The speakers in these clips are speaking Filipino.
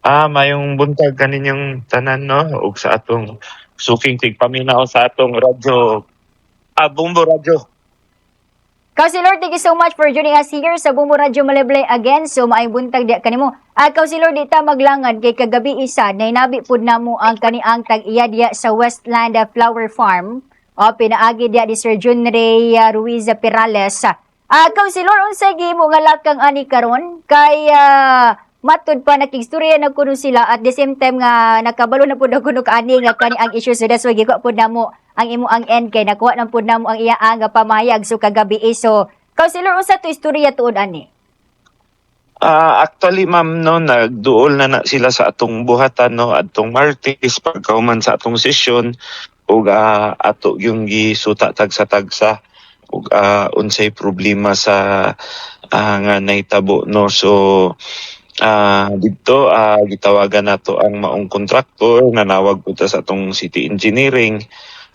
Mayong buntag kaninyong tanan, no, ug sa atong suking tigpaminaw sa atong radyo, Bumbo Radyo. Councilor, thank you so much for joining us here sa Bumbo Radyo Maleblay again. So, maayong buntag di kanimo. Councilor, di ta maglangad kay kagabi isa, nainabi pud namo ang kaniang tag-iya diya sa Westland Flower Farm. O, pinaagi diya ni Sir Jun Ray Ruiz Perales. Councilor, unsay gihimo nga lakang ani karon kay matud pa nakigstorya na kuno sila at the same time nga nakabalo na pud kuno kaani nga kani ang issue, so that's why giko pud namo ang imo ang end kay nakuha na pud namo ang iya nga pamayag so kagabi so councilor usa to istorya tuod ani. Actually, ma'am, no, nagduol na sila sa atong buhatan, no, atong Martes pagkahuman sa atong sesyon ug ato yung gisuta tagsa-tagsa ug unsay problema sa nga nahitabo, no. So dito gitawagan nato ang maong kontraktor, nanawag po ta sa atong city engineering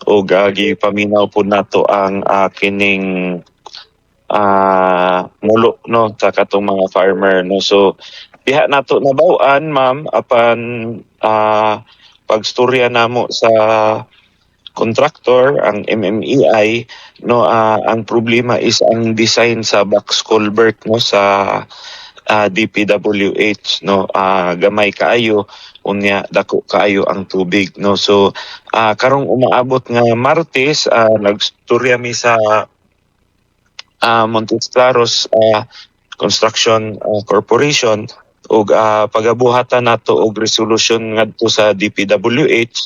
ug gipaminaw po nato ang kining mulo, no, sa katong mga farmer, no. So diha nato nabaw-an, ma'am, apan pagstorya namo sa contractor ang MMEI, no, ang problema is ang design sa box culvert, no, sa DPWH, no. Gamay kaayo unya dako kaayo ang tubig, no. So karong umaabot nga Martes, nagstorya mi sa Montes Claros Construction Corporation ug pagabuhatan nato og resolution ngadto sa DPWH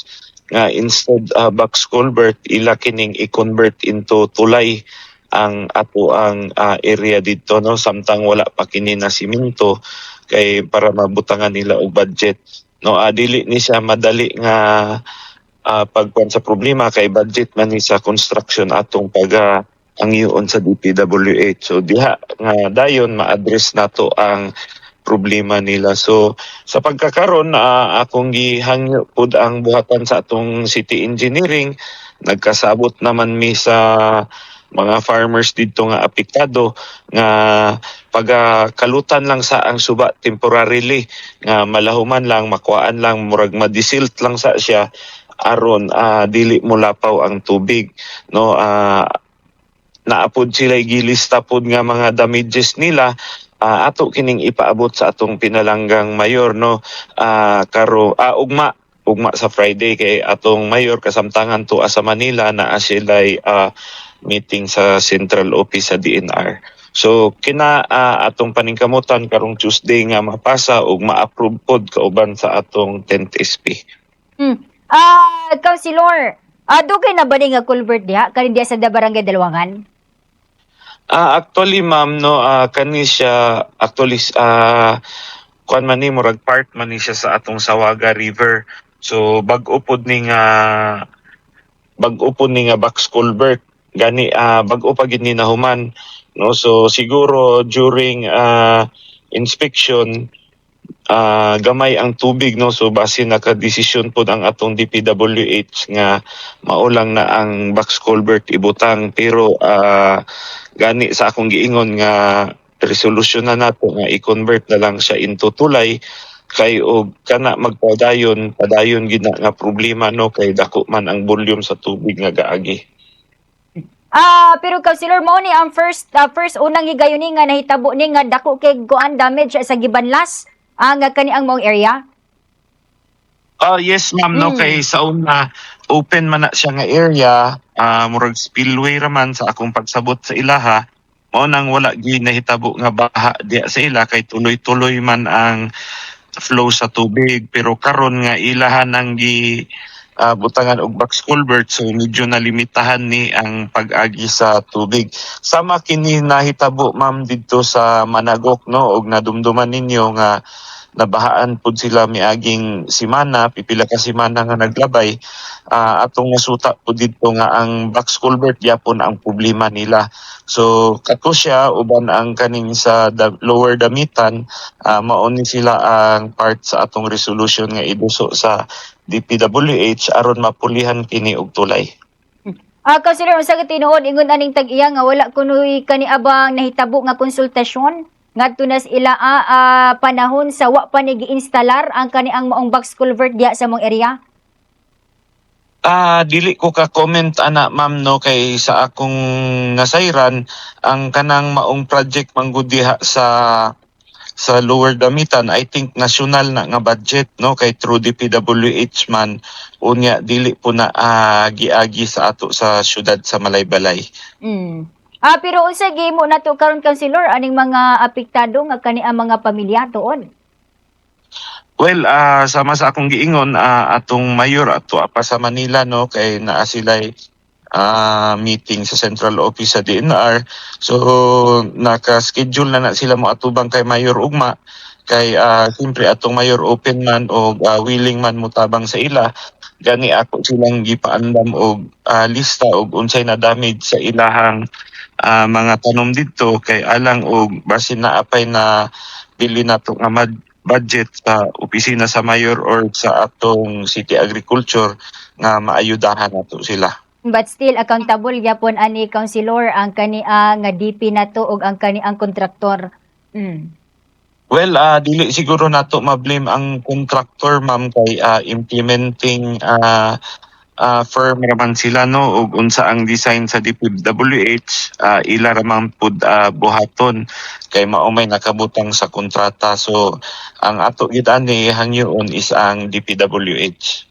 nga instead box culvert ila kining i-convert into tulay ang ato ang area dito, no, samtang wala pa kini na simento kay para mabutangan nila og budget, no. Dili ni siya madali nga pagkuan sa problema kay budget man ni sa construction atong ang iyon sa DPWH. So diha nga dayon ma-address nato ang problema nila. So sa pagkakaron akong gihangyo pud ang buhatan sa atong city engineering, nagkasabot naman mi sa mga farmers dito nga apektado nga pagakalutan lang sa ang suba temporarily nga malahuman lang, makuhaan lang, murag madisilt lang sa siya aron dili mo lapaw ang tubig, no. Naapod sila gilista pod nga mga damages nila, ato kining ipaabot sa atong pinalanggang mayor, no. Ugma sa Friday kay atong mayor kasamtangan tuwa sa Manila na sila'y meeting sa central office sa DNR. So kina atong paningkamutan karong Tuesday nga mapasa ug ma-approve pod kauban sa atong 10th SP. Councilor, dugay na ba ni nga culvert diha kani diha sa Barangay Dalwangan? Actually, ma'am, no, kani siya actually kuan man ni murag part man ni siya sa atong Sawaga River. So bag-o pod ni nga box culvert gani bag-o pa gid ni nahuman, no. So siguro during inspection gamay ang tubig, no. So base naka-desisyon pod ang atong DPWH nga maulang na ang box culvert ibutang, pero gani sa akong giingon nga resolution na nato nga i-convert na lang siya into tulay kay og kana padayon gid na nga problema, no, kay dako man ang volume sa tubig nga gaagi. Pero councilor mo ni ang first unang higayon ni nga nahitabo ni nga dako kay kuan damage sa gibanlas nga kani ang mong area? Yes, ma'am, no, kay sa una open man na siya nga area, murag spillway raman sa akong pagsabot sa ilaha, mao nang wala gyud nahitabo nga baha diya sa ila kay tuloy-tuloy man ang flow sa tubig, pero karon nga ilahan ang butangan og box culvert, so medyo nalimitahan ni ang pag-agi sa tubig. Sama kini nahitabo, ma'am, dito sa Managok, no, og nadumduman ninyo nga nabahaan pud sila miaging simana, pipila ka simana nga naglabay. Atong nasuta pud dito nga ang box culvert yapon ang problema nila. So kato siya uban ang kaning sa lower damitan, mao ni sila ang part sa atong resolution nga iduso sa DPWH aron mapulihan kini og tulay. Councilor, unsa ka tinuod ingon aning tag-iya nga wala kunoy kani abang nahitabo nga konsultasyon ngadto na sa ila panahon sa wa pa ni giinstalar ang kaniang maong box culvert diya sa mong area? Dili ko ka comment ana ma'am no kay sa akong nasayran ang kanang maong project manggod diha sa Lower Damitan. I think national na nga budget no kay through DPWH man unya dili po na giagi sa ato sa syudad sa Malaybalay. Mm. Pero unsa gihimo nato karon councilor aning mga apektado nga kaniang mga pamilya tuon? Well, sama sa akong giingon atong mayor ato pa sa Manila no kay naa sila'y meeting sa central office sa DNR. So naka-schedule na sila mo atubang kay Mayor Ugma kay siyempre atong Mayor open man o willing man mutabang sa ila. Gani ako silang gipaandam og lista og unsay na damage sa ilahang mga tanom dito kay alang og basin na apay na bili nato nga budget sa opisina sa mayor or sa atong city agriculture nga maayudahan nato sila. But still accountable gyapon ani councilor ang kaniang nga DP nato ug ang kaniang kontraktor. Mm. Well, dili siguro nato ma-blame ang contractor ma'am kay implementing firm raman sila no ug unsa ang design sa DPWH ila raman pud buhaton kay maumay nakabutang sa kontrata. So ang ato gid ani hangyoon is ang DPWH.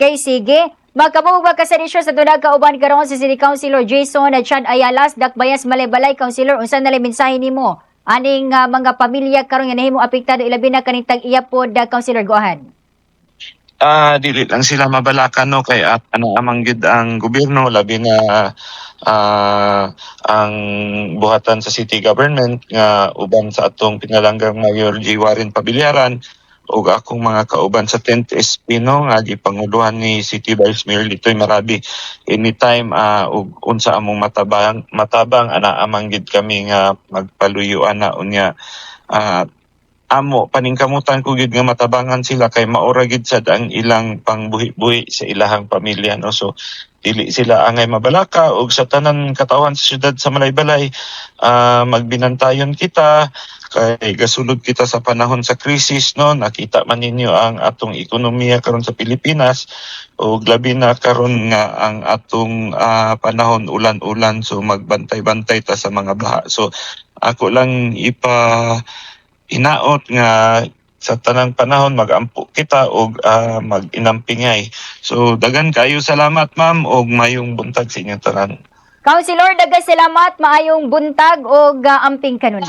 Kay sige, magkabuog ba ka sa desisyon sa tunang kauban karon si City Councilor Jason Chad Ayalas, Dakbayas Malaybalay Councilor, unsa na mensahe nimo aning mga pamilya karon nga nahimo apektado ilabi na kaning tag-iya pod Councilor, go ahead. Dili lang sila mabalakan no kay amang gid ang gobyerno labi na ang buhatan sa city government nga uban sa atong pinalanggang Mayor J. Warren Pabiliaran ug akong mga kauban sa 10th SP no nga gipanguluhan ni City Vice Mayor Litoy Marabi. Anytime ug unsa among matabang ana amang gid kami nga magpaluyuan na unya amo paningkamutan ko gid nga matabangan sila kay maura gid sad ang ilang pangbuhi-buhi sa ilahang pamilya no. So dili sila angay mabalaka ug sa tanan katawan sa syudad sa Malaybalay magbinantayon kita kay gasulod kita sa panahon sa krisis no. Nakita man ninyo ang atong ekonomiya karon sa Pilipinas ug labi na karon nga ang atong panahon ulan-ulan, so magbantay-bantay ta sa mga baha. So ako lang hinaot nga sa tanang panahon magampo kita og mag-inampingay. So dagan kayo salamat ma'am og mayong buntag sa inyong tanan. Councilor, daghang salamat, maayong buntag ug amping kanunay.